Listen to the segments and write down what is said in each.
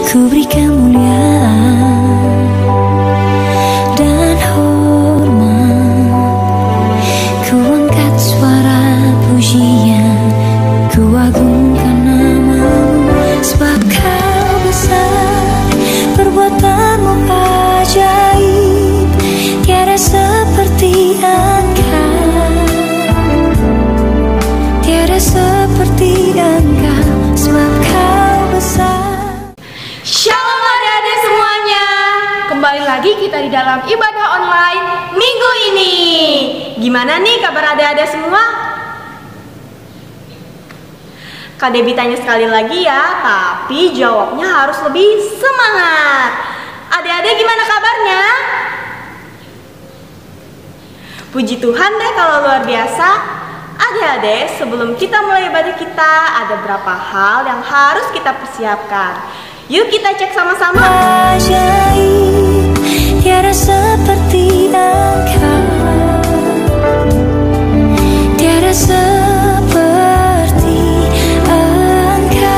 ku beri kemuliaan dan hormat, ku angkat suara pujian, ku agungkan namamu, sebab kau besar, perbuatanmu ajaib, tiada seperti Engkau, tiada seperti Engkau, sebab kau besar. Shalom adik-adik semuanya. Kembali lagi kita di dalam ibadah online minggu ini. Gimana nih kabar adik-adik semua? Kak Debbie tanya sekali lagi ya, tapi jawabnya harus lebih semangat. Adik-adik gimana kabarnya? Puji Tuhan deh kalau luar biasa. Adik-adik, sebelum kita mulai ibadah kita, ada beberapa hal yang harus kita persiapkan. Yuk kita cek sama-sama. Ajaib, tiada seperti Engkau, tiada seperti Engkau.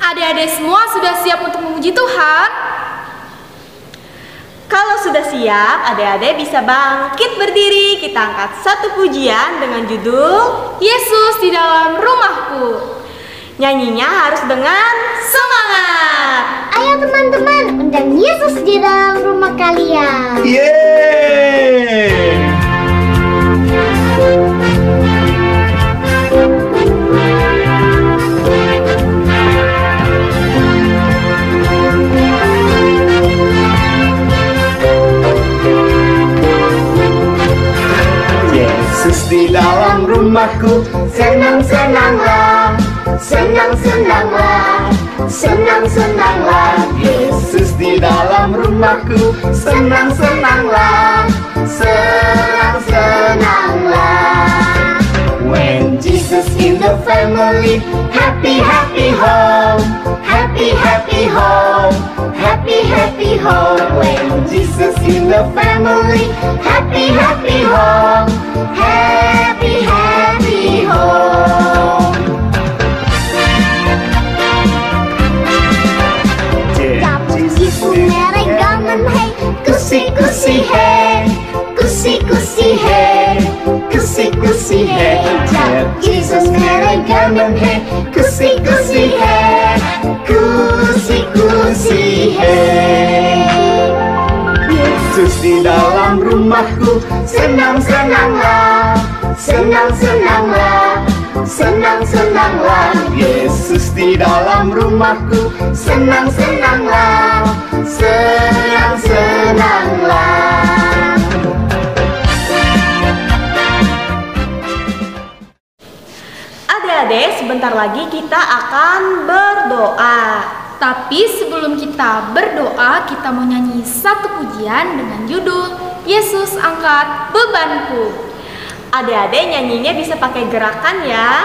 Adik-adik semua sudah siap untuk memuji Tuhan? Kalau sudah siap, adik-adik bisa bangkit berdiri. Kita angkat satu pujian dengan judul Yesus di dalam rumahku. Nyanyinya harus dengan semangat. Ayo teman-teman, undang Yesus di dalam rumah kalian. Yeay! Yesus di dalam rumahku, senang-senanglah, senang-senanglah, senang-senanglah. Yesus di dalam rumahku, senang-senanglah, senang-senanglah. When Jesus in the family, happy, happy home, happy, happy home, happy, happy home. When Jesus in the family, happy, happy home, happy, happy home. Kusi-kusi hey, kusi-kusi hey, kusi-kusi hey. Jesus meregaman hey, kusi-kusi hey, kusi-kusi hey. Yesus di dalam rumahku, senang-senanglah, senang-senanglah, senang-senanglah. Yesus di dalam rumahku, senang-senanglah, senang-senanglah. Adik-adik, sebentar lagi kita akan berdoa. Tapi sebelum kita berdoa, kita mau nyanyi satu pujian dengan judul Yesus angkat bebanku. Adik-adik nyanyinya bisa pakai gerakan ya.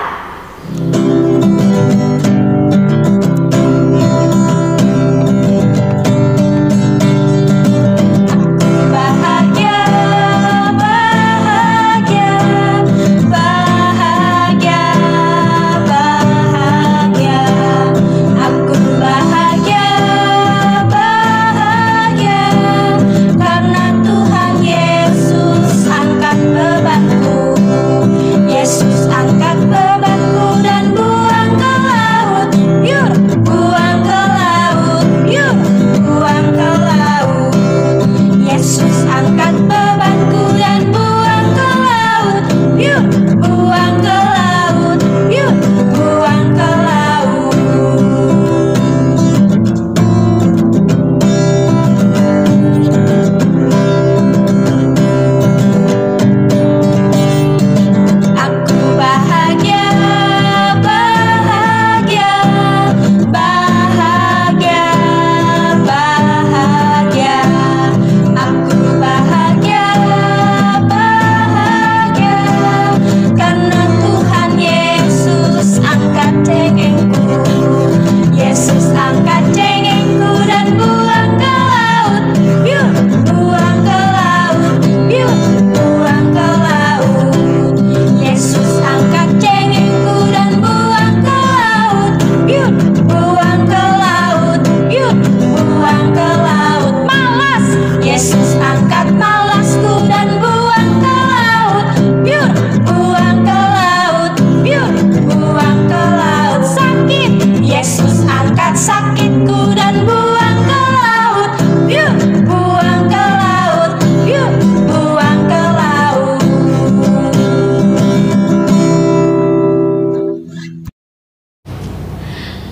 Yesus angkat bebanku,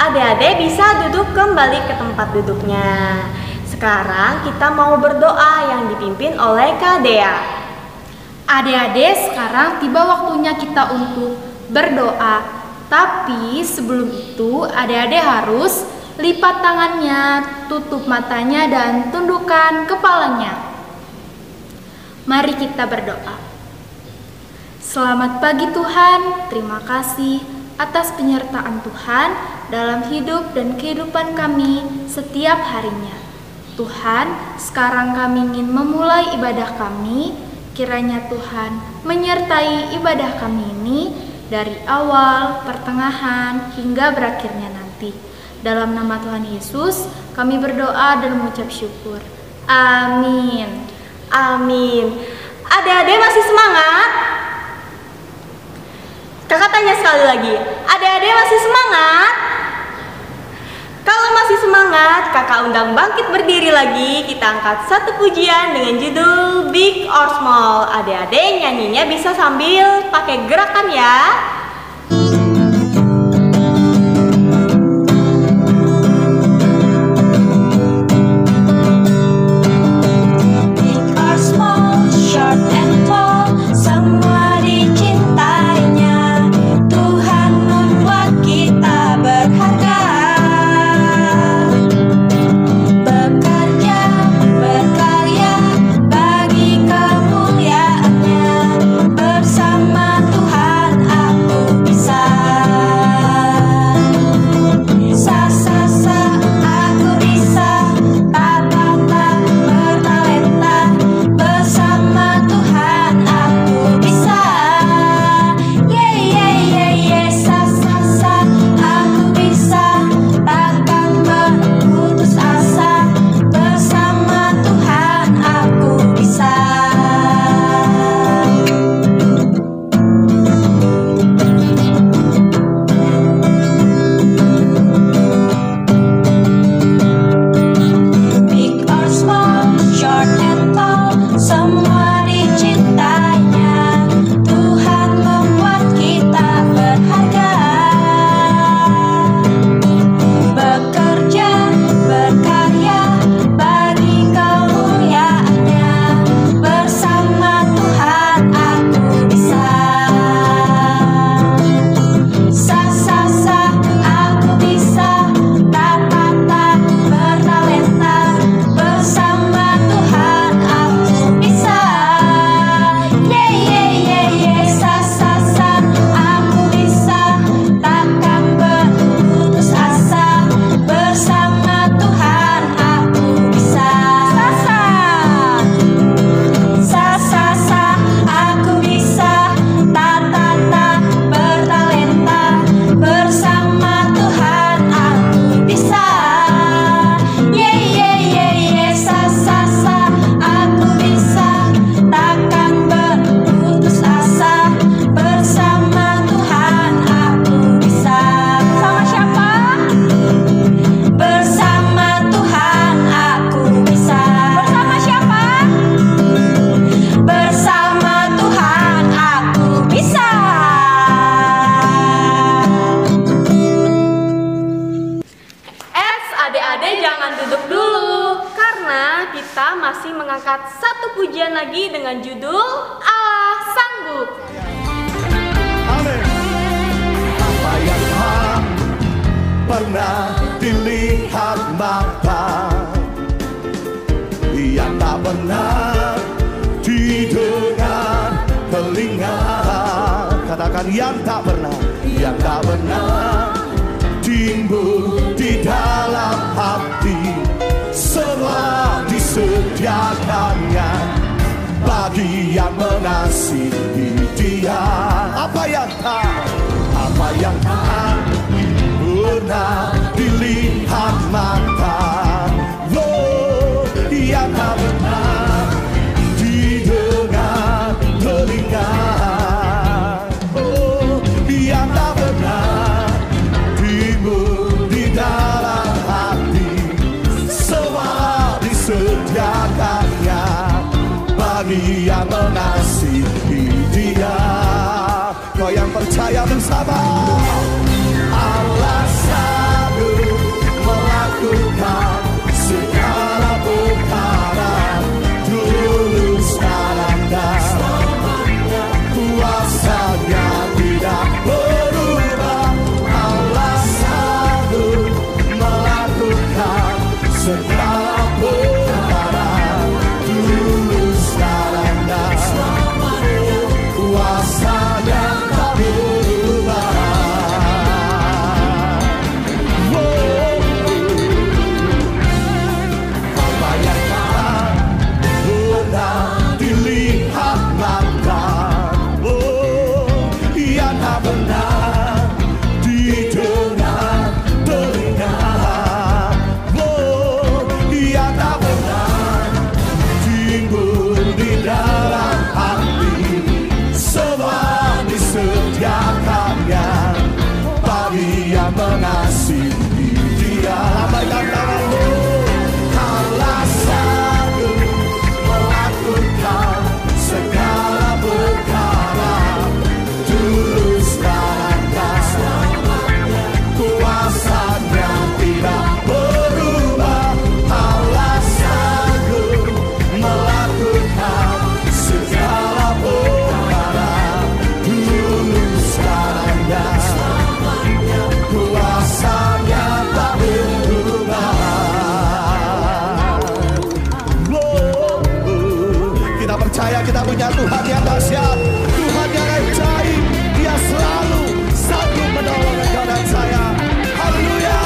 Adik-adik bisa duduk kembali ke tempat duduknya. Sekarang kita mau berdoa yang dipimpin oleh Kak Dea. Adik-adik, sekarang tiba waktunya kita untuk berdoa. Tapi sebelum itu adik-adik harus lipat tangannya, tutup matanya dan tundukkan kepalanya. Mari kita berdoa. Selamat pagi Tuhan, terima kasih atas penyertaan Tuhan dalam hidup dan kehidupan kami setiap harinya. Tuhan, sekarang kami ingin memulai ibadah kami. Kiranya Tuhan menyertai ibadah kami ini dari awal, pertengahan, hingga berakhirnya nanti. Dalam nama Tuhan Yesus, kami berdoa dan mengucap syukur. Amin. Amin. Adik-adik masih semangat? Kakak tanya sekali lagi, adik-adik masih semangat? Kalau masih semangat, kakak undang bangkit berdiri lagi. Kita angkat satu pujian dengan judul Big or Small. Adik-adik nyanyinya bisa sambil pakai gerakan ya. Pujian lagi dengan judul Allah Sanggup. Amin. Apa yang pernah dilihat mata, yang tak pernah didengar telinga. Katakan yang tak pernah timbul di dalam hati, semua disediakannya bagi yang mengasihi Dia. Apa yang tak pernah dilihat mata, oh, yang tak pernah didengar telinga, oh, yang tak pernah timbul di dalam hati, semua disediakannya bagi yang mengasihi Dia. Kau yang percaya bersama, Allah sanggup. yang mengasihi Dia. Lambaikan tanganmu. Allah sanggup melakukan segala perkara, tulus dan selamanya, kuasanya tidak berubah. Allah sanggup melakukan segala perkara, tulus dan selamanya, kuasanya tak berubah. Kita percaya kita punya Tuhan yang dahsyat, Tuhan yang ajaib. Dia selalu sanggup menolong engkau dan saya. Haleluya.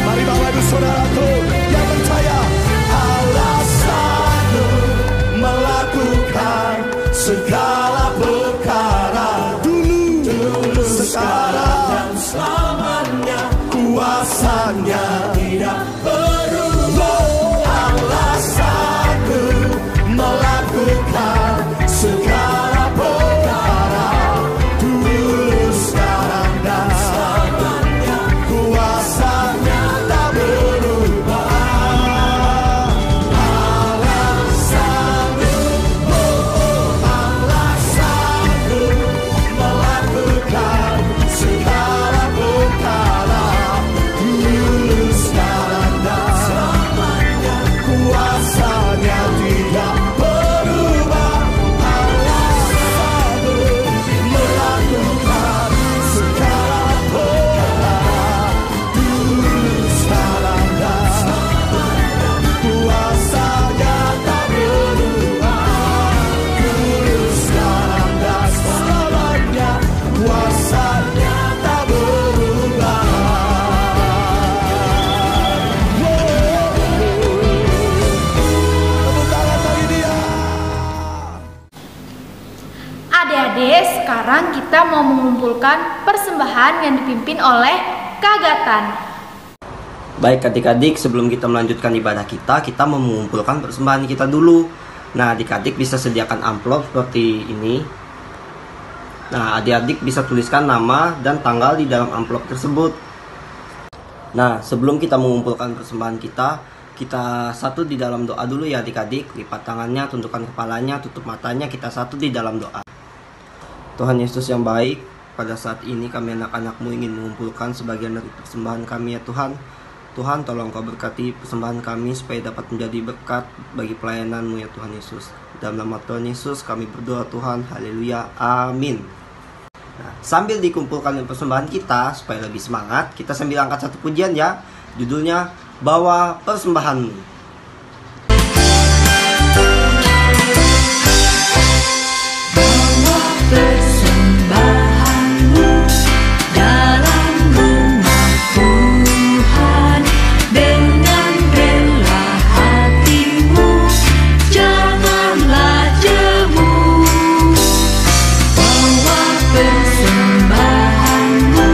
Mari Bapak Ibu Saudaraku yang percaya, Allah sanggup melakukan segala perkara, dulu, sekarang dan selamanya, kuasanya tidak berubah. Allah sanggup melakukan segala perkara, dulu, sekarang dan selamanya, kuasanya tak berubah. Allah sanggup, Allah sanggup melakukan segala perkara, dulu, sekarang dan selamanya, kuasanya tidak berubah. Allah sanggup melakukan segala perkara, dulu, sekarang dan selamanya, kuasanya tak berubah. Dulu, sekarang dan selamanya, kuasanya tak berubah. Tepuk tangan bagi Dia. Adik-adik, sekarang kita mau mengumpulkan persembahan yang dipimpin oleh Kak Gatan. Baik adik-adik, sebelum kita melanjutkan ibadah kita mau mengumpulkan persembahan kita dulu. Nah, adik-adik bisa sediakan amplop seperti ini. Nah, adik-adik bisa tuliskan nama dan tanggal di dalam amplop tersebut. Nah, sebelum kita mengumpulkan persembahan kita satu di dalam doa dulu ya adik-adik. Lipat tangannya, tundukkan kepalanya, tutup matanya, kita satu di dalam doa. Tuhan Yesus yang baik, pada saat ini kami anak-anak-Mu ingin mengumpulkan sebagian dari persembahan kami ya Tuhan. Tuhan, tolong Kau berkati persembahan kami supaya dapat menjadi berkat bagi pelayanan-Mu ya Tuhan Yesus. Dalam nama Tuhan Yesus kami berdoa Tuhan, haleluya, amin. Nah, sambil dikumpulkan persembahan kita supaya lebih semangat, kita sambil angkat satu pujian ya. Judulnya Bawa Persembahanmu. Persembahanmu dalam rumah Tuhan dengan rela hatimu, janganlah jemu. Bawa persembahanmu,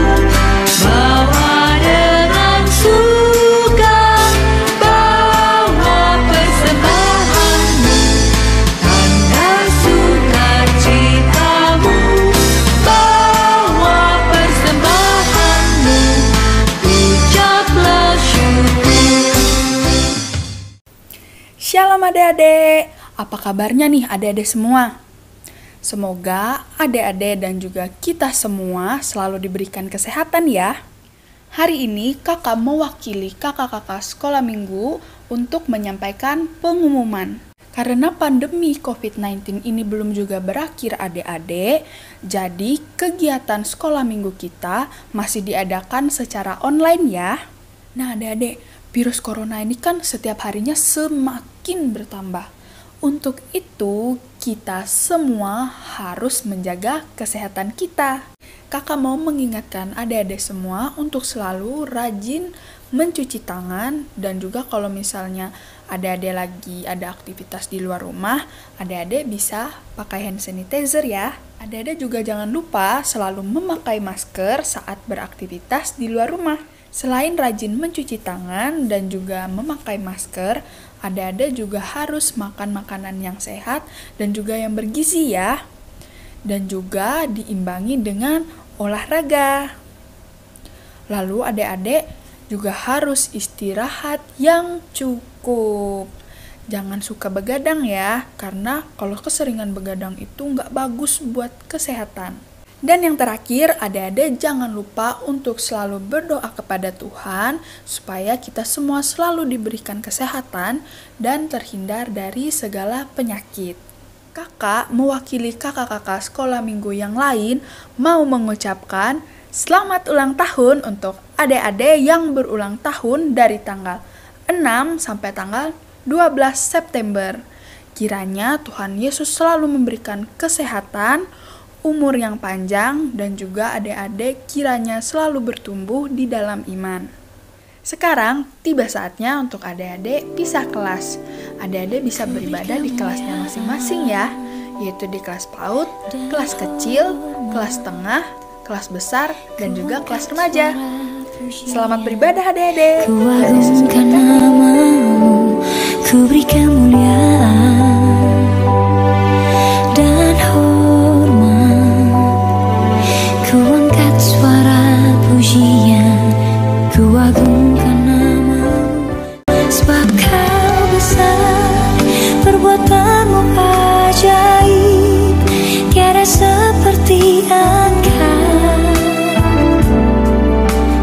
bawa dengan suka, bawa persembahanmu, tanda sukacitamu. Bawa persembahanmu, ucaplah syukur. Shalom adik-adik, apa kabarnya nih adik-adik semua? Semoga adik-adik dan juga kita semua selalu diberikan kesehatan ya. Hari ini kakak mewakili kakak-kakak sekolah minggu untuk menyampaikan pengumuman. Karena pandemi COVID-19 ini belum juga berakhir adik-adik, jadi kegiatan sekolah minggu kita masih diadakan secara online ya. Nah adik-adik, virus corona ini kan setiap harinya semakin bertambah. Untuk itu, kita semua harus menjaga kesehatan kita. Kakak mau mengingatkan adik-adik semua untuk selalu rajin mencuci tangan, dan juga kalau misalnya adik-adik lagi ada aktivitas di luar rumah, adik-adik bisa pakai hand sanitizer ya. Adik-adik juga jangan lupa selalu memakai masker saat beraktivitas di luar rumah. Selain rajin mencuci tangan dan juga memakai masker, Adik-adik juga harus makan makanan yang sehat dan juga yang bergizi ya. Dan juga diimbangi dengan olahraga. Lalu adik-adik juga harus istirahat yang cukup. Jangan suka begadang ya, karena kalau keseringan begadang itu nggak bagus buat kesehatan. Dan yang terakhir, adik-adik jangan lupa untuk selalu berdoa kepada Tuhan supaya kita semua selalu diberikan kesehatan dan terhindar dari segala penyakit. Kakak mewakili kakak-kakak sekolah minggu yang lain mau mengucapkan selamat ulang tahun untuk adik-adik yang berulang tahun dari tanggal 6 sampai tanggal 12 September. Kiranya Tuhan Yesus selalu memberikan kesehatan, umur yang panjang, dan juga adik-adik kiranya selalu bertumbuh di dalam iman. Sekarang tiba saatnya untuk adik-adik pisah kelas. Adik-adik bisa beribadah di kelasnya masing-masing ya, yaitu di kelas PAUD, kelas kecil, kelas tengah, kelas besar, dan juga kelas remaja. Selamat beribadah adik-adik. Ku agungkan namamu, ku beri kemuliaan dan hormat. Ku angkat suara pujian, ku agungkan namamu, sebab kau besar, perbuatanmu ajaib, tiada seperti Engkau,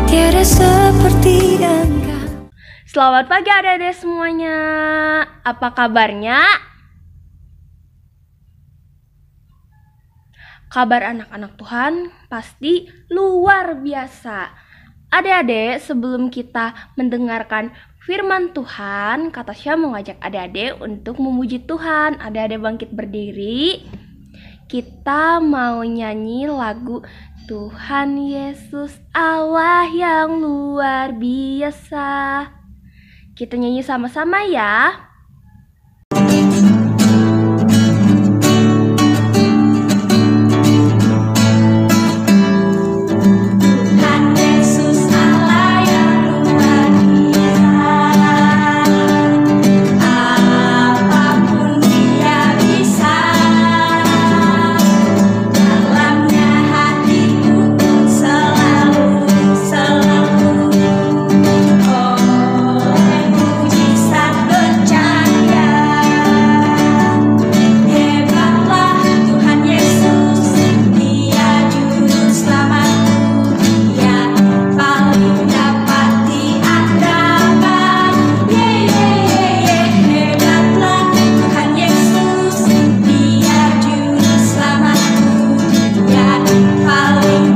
tiada seperti Engkau. Selamat pagi adik-adik semuanya. Apa kabarnya? Kabar anak-anak Tuhan pasti luar biasa. Adik-adik, sebelum kita mendengarkan firman Tuhan, Kak Tasya mau ngajak adik-adik untuk memuji Tuhan. Adik-adik bangkit berdiri. Kita mau nyanyi lagu Tuhan Yesus Allah yang luar biasa. Kita nyanyi sama-sama ya. Tuhan Yesus Allah yang luar biasa, apapun Dia bisa, dalamnya hatiku pun selalu oleh mujizat bercahaya. Hebatlah Tuhan Yesus, Dia juru selamatku, Dia paling dapat diandalkan. Hebatlah Tuhan Yesus, Dia juru selamatku, Dia paling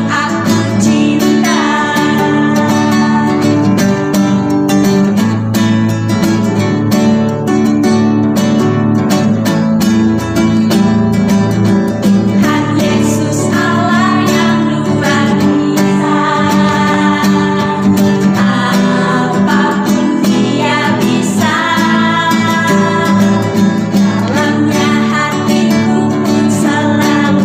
aku cinta. Tuhan Yesus Allah yang luar biasa, apapun Dia bisa, dalamnya hatiku pun selalu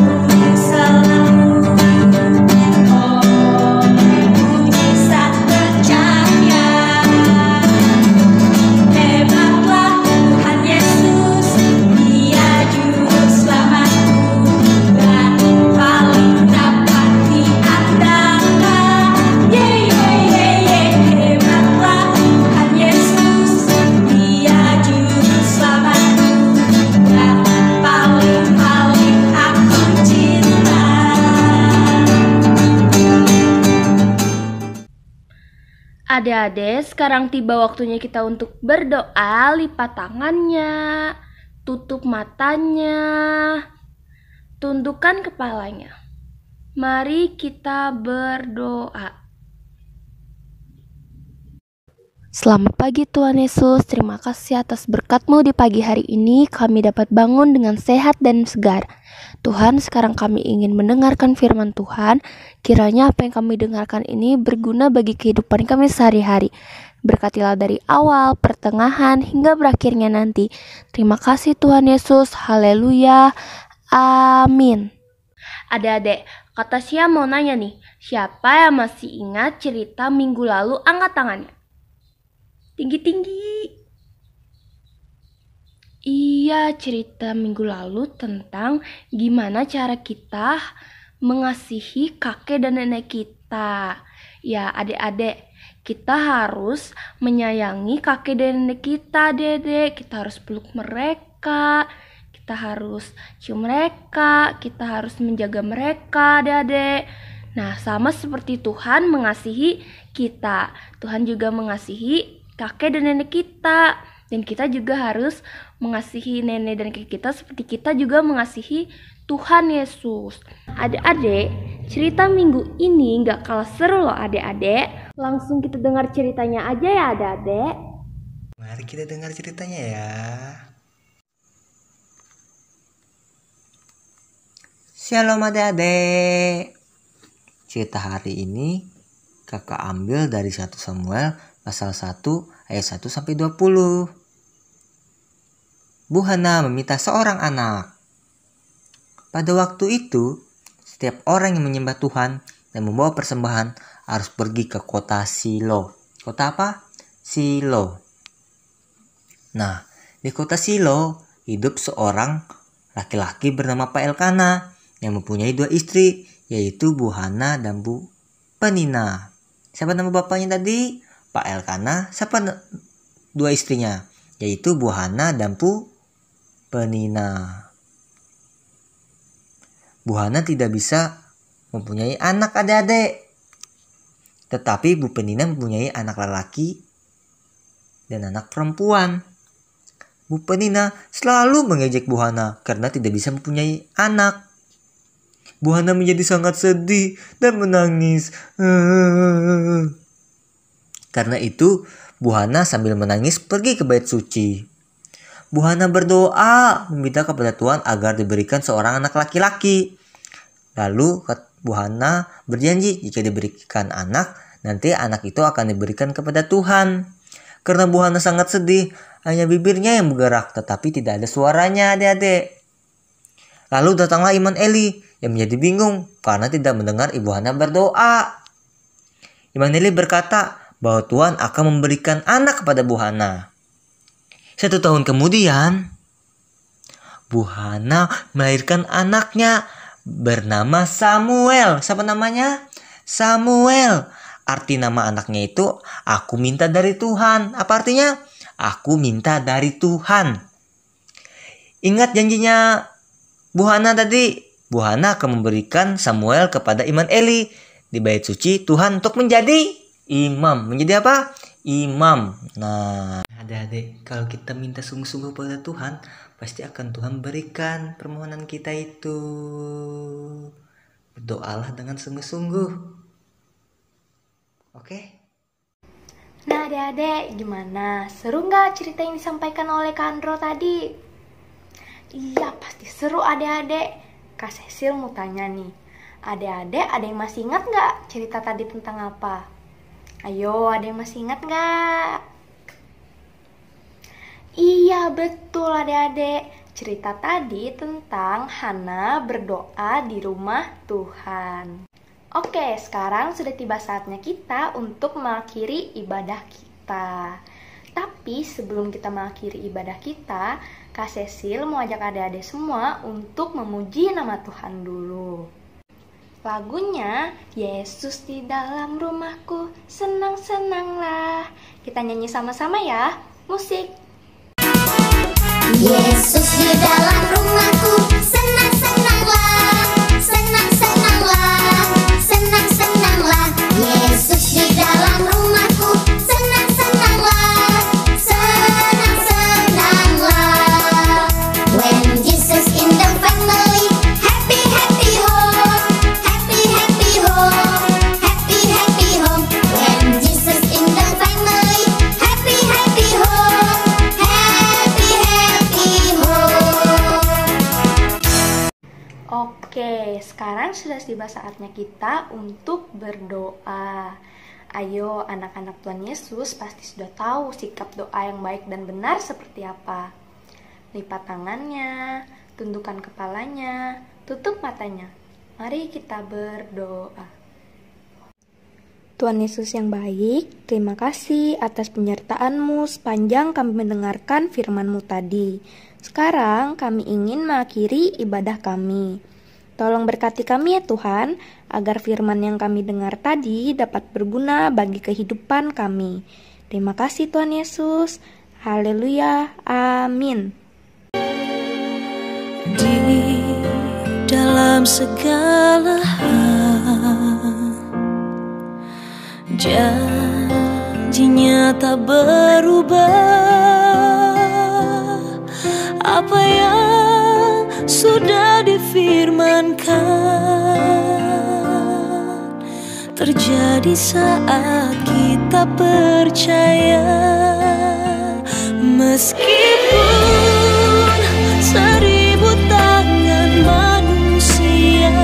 oleh mujizat bercahaya. Hebatlah Tuhan Yesus, Dia juru selamatku, dan paling dapat diandalkan. Hebatlah Tuhan Yesus, Dia juru selamatku, dan paling aku cinta. Adik-adik, sekarang tiba waktunya kita untuk berdoa. Lipat tangannya, tutup matanya, tundukkan kepalanya. Mari kita berdoa. Selamat pagi Tuhan Yesus, terima kasih atas berkat-Mu di pagi hari ini kami dapat bangun dengan sehat dan segar. Tuhan, sekarang kami ingin mendengarkan firman Tuhan, kiranya apa yang kami dengarkan ini berguna bagi kehidupan kami sehari-hari. Berkatilah dari awal, pertengahan, hingga berakhirnya nanti. Terima kasih Tuhan Yesus, haleluya, amin. Adik-adik, Kak Tasya mau nanya nih, siapa yang masih ingat cerita minggu lalu? Angkat tangannya. Tinggi-tinggi. Iya, cerita minggu lalu tentang gimana cara kita mengasihi kakek dan nenek kita. Ya, adik-adik, kita harus menyayangi kakek dan nenek kita, Dedek. Kita harus peluk mereka, kita harus cium mereka, kita harus menjaga mereka, Dedek. Nah, sama seperti Tuhan mengasihi kita. Tuhan juga mengasihi kakek dan nenek kita. Dan kita juga harus mengasihi nenek dan kakek kita seperti kita juga mengasihi Tuhan Yesus. Adik-adik, cerita minggu ini gak kalah seru loh adik-adik. Langsung kita dengar ceritanya aja ya adik-adik. Mari kita dengar ceritanya ya. Shalom adik-adik. Cerita hari ini kakak ambil dari 1 Samuel pasal 1 ayat 1 sampai 20. Bu Hana meminta seorang anak. Pada waktu itu, setiap orang yang menyembah Tuhan dan membawa persembahan harus pergi ke kota Silo. Kota apa? Silo. Nah, di kota Silo hidup seorang laki-laki bernama Pak Elkana yang mempunyai 2 istri, yaitu Bu Hana dan Bu Penina. Siapa nama bapaknya tadi? Pak Elkana. Siapa 2 istrinya? Yaitu Bu Hana dan Bu Penina. Bu Hana tidak bisa mempunyai anak adik-adik. Tetapi Bu Penina mempunyai anak lelaki dan anak perempuan. Bu Penina selalu mengejek Bu Hana karena tidak bisa mempunyai anak. Bu Hana menjadi sangat sedih dan menangis. Karena itu, Bu Hana sambil menangis pergi ke bait suci. Bu Hana berdoa meminta kepada Tuhan agar diberikan seorang anak laki-laki. Lalu Bu Hana berjanji jika diberikan anak, nanti anak itu akan diberikan kepada Tuhan. Karena Bu Hana sangat sedih, hanya bibirnya yang bergerak tetapi tidak ada suaranya adik-adik. Lalu datanglah Iman Eli yang menjadi bingung karena tidak mendengar Ibu Hana berdoa. Iman Eli berkata bahwa Tuhan akan memberikan anak kepada Bu Hana. 1 tahun kemudian, Bu Hana melahirkan anaknya bernama Samuel. Siapa namanya? Samuel. Arti nama anaknya itu, aku minta dari Tuhan. Apa artinya? Aku minta dari Tuhan. Ingat janjinya Bu Hana tadi. Bu Hana akan memberikan Samuel kepada Iman Eli di bait suci Tuhan untuk menjadi imam. Menjadi apa? Imam. Nah, adik-adik, kalau kita minta sungguh-sungguh pada Tuhan, pasti akan Tuhan berikan permohonan kita itu. Berdoalah dengan sungguh-sungguh. Oke? Nah adik-adik, gimana? Seru nggak cerita yang disampaikan oleh Kak Andro tadi? Iya, pasti seru adik-adik. Kak Cecil mau tanya nih, adik-adik ada yang masih ingat nggak cerita tadi tentang apa? Ayo, ada yang masih ingat nggak? Iya, betul adik-adik. Cerita tadi tentang Hana berdoa di rumah Tuhan. Oke, sekarang sudah tiba saatnya kita untuk mengakhiri ibadah kita. Tapi sebelum kita mengakhiri ibadah kita, Kak Cecil mau ajak adik-adik semua untuk memuji nama Tuhan dulu. Lagunya Yesus di dalam rumahku, senang-senanglah. Kita nyanyi sama-sama ya. Musik. Yesus di dalam rumahku, senang-senanglah, senang-senanglah, senang-senanglah. Yesus di dalam rumahku, senang-senanglah, senang-senanglah. When Jesus in the family, happy happy home, happy happy home, happy happy home. When Jesus in the family, happy happy home, happy happy home. Oke, sekarang sudah tiba saatnya kita untuk berdoa. Ayo, anak-anak Tuhan Yesus pasti sudah tahu sikap doa yang baik dan benar seperti apa. Lipat tangannya, tundukkan kepalanya, tutup matanya. Mari kita berdoa. Tuhan Yesus yang baik, terima kasih atas penyertaan-Mu sepanjang kami mendengarkan firman-Mu tadi. Sekarang kami ingin mengakhiri ibadah kami. Tolong berkati kami ya Tuhan, agar firman yang kami dengar tadi dapat berguna bagi kehidupan kami. Terima kasih Tuhan Yesus. Haleluya. Amin. Di dalam segala hal, janjinya tak berubah. Apa yang sudah difirmankan terjadi saat kita percaya. Meskipun 1000 tangan manusia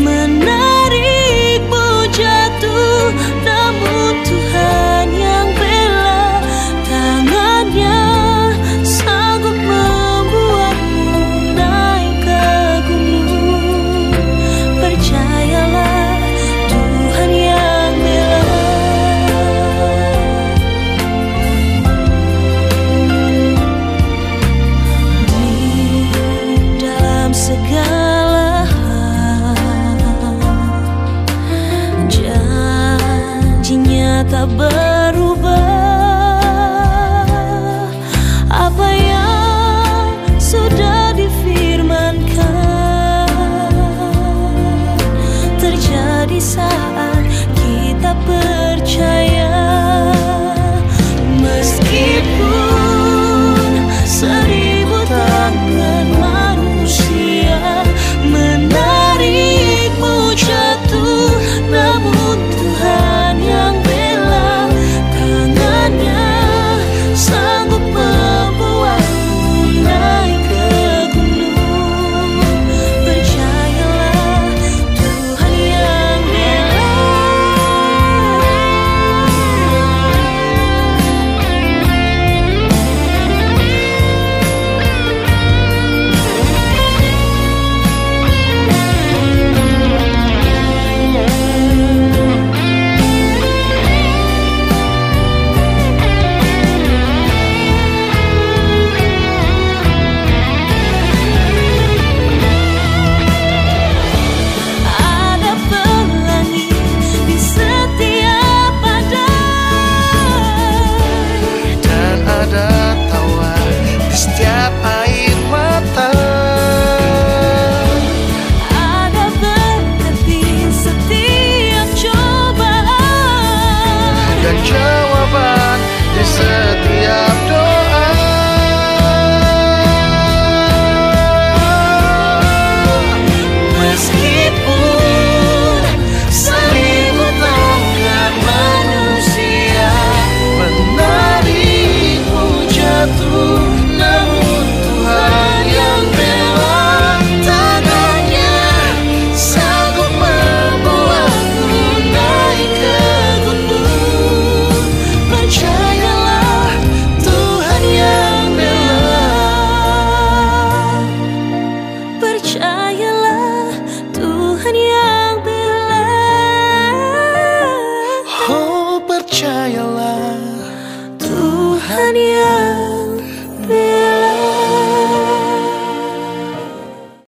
menarikmu jatuh, namun Tuhan yang bela, tangannya sanggup membuatmu naik ke gunung. Percayalah, Tuhan yang bela. Di dalam segala hal, janjinya tak berubah. Apa yang sudah difirmankan terjadi saat kita percaya. Meskipun 1000 tangan manusia menarikmu jatuh, namun Tuhan yang bela, tangannya sanggup membuatmu naik ke gunung. Percayalah, Tuhan yang bela. Ada pelangi di setiap badai, Dan ada tawa di setiap air mata. ada berkat di setiap cobaan, Dan jawaban di setiap doa. meskipun 1000 tangan manusia Menarikmu jatuh, namun Tuhan yang bela, tangannya sanggup membuatmu naik ke gunung. percayalah, Tuhan yang bela. percayalah, Tuhan yang bela. Oh, percayalah, Tuhan yang